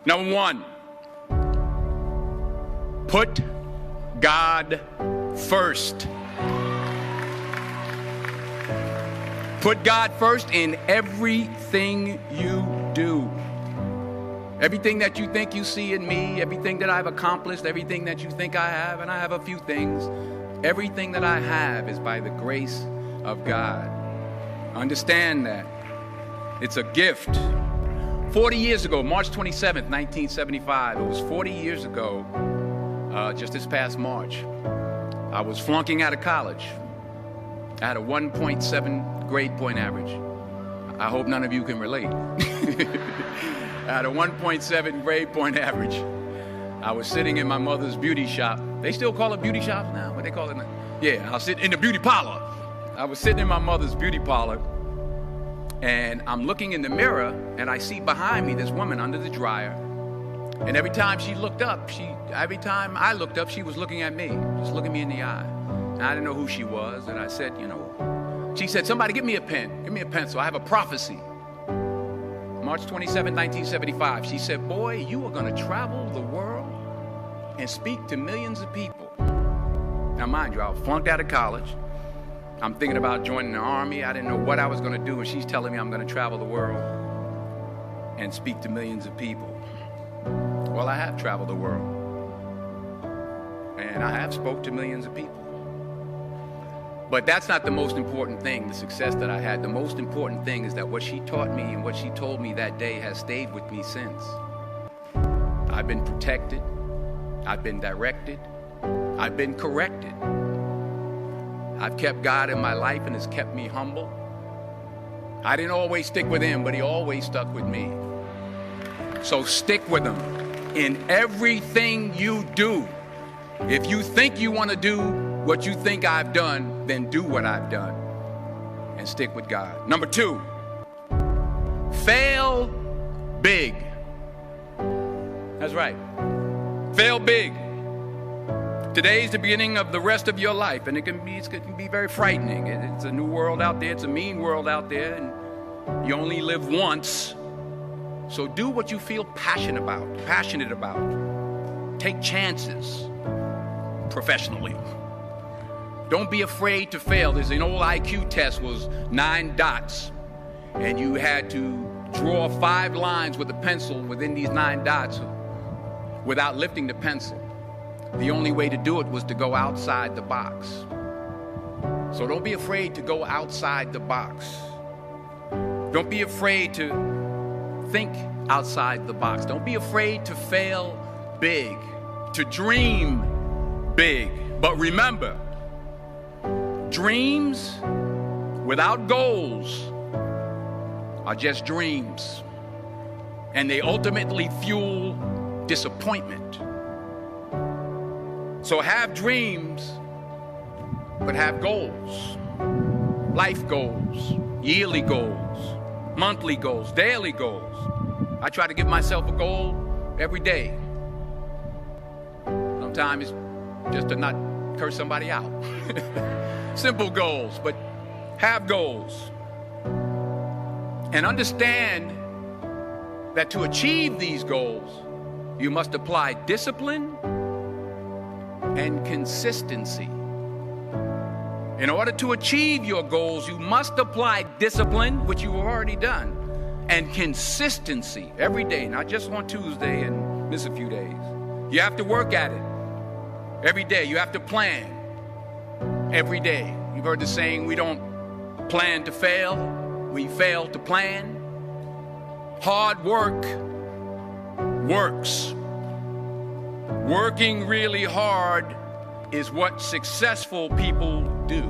Number one, put God first. Put God first in everything you do. Everything that you think you see in me, everything that I've accomplished, everything that you think I have, and I have a few things, everything that I have is by the grace of God. Understand that. It's a gift. 40 years ago, March 27th, 1975, it was 40 years ago, just this past March, I was flunking out of college. I had a 1.7 grade point average. I hope none of you can relate. I had a 1.7 grade point average. I was sitting in my mother's beauty shop. They still call it beauty shops now? What they call it now? Yeah, I was sitting in the beauty parlor. I was sitting in my mother's beauty parlor, and I'm looking in the mirror, and I see behind me this woman under the dryer. And every time she looked up, every time I looked up, she was looking at me, just looking me in the eye. And I didn't know who she was, and I said, she said, somebody give me a pen, give me a pencil, I have a prophecy. March 27, 1975, she said, boy, you are gonna travel the world and speak to millions of people. Now mind you, I was flunked out of college. I'm thinking about joining the army. I didn't know what I was gonna do, and she's telling me I'm gonna travel the world and speak to millions of people. Well, I have traveled the world, and I have spoke to millions of people. But that's not the most important thing, the success that I had. The most important thing is that what she taught me and what she told me that day has stayed with me since. I've been protected, I've been directed, I've been corrected. I've kept God in my life, and it's kept me humble. I didn't always stick with him, but he always stuck with me. So stick with him in everything you do. If you think you want to do what you think I've done, then do what I've done and stick with God. Number two, fail big. That's right. Fail big. Today's the beginning of the rest of your life, and it can be very frightening. It's a new world out there. It's a mean world out there, and you only live once. So do what you feel passionate about. Take chances professionally. Don't be afraid to fail. There's an old IQ test, was 9 dots, and you had to draw 5 lines with a pencil within these 9 dots without lifting the pencil. The only way to do it was to go outside the box. So don't be afraid to go outside the box. Don't be afraid to think outside the box. Don't be afraid to fail big, to dream big. But remember, dreams without goals are just dreams, and they ultimately fuel disappointment. So have dreams, but have goals. Life goals, yearly goals, monthly goals, daily goals. I try to give myself a goal every day. Sometimes it's just to not curse somebody out. Simple goals, but have goals. And understand that to achieve these goals, you must apply discipline and consistency. In order to achieve your goals, you must apply discipline, which you have already done, and consistency every day, not just on Tuesday and miss a few days. You have to work at it every day. You have to plan every day. You've heard the saying, we don't plan to fail, we fail to plan. Hard work works. Working really hard is what successful people do.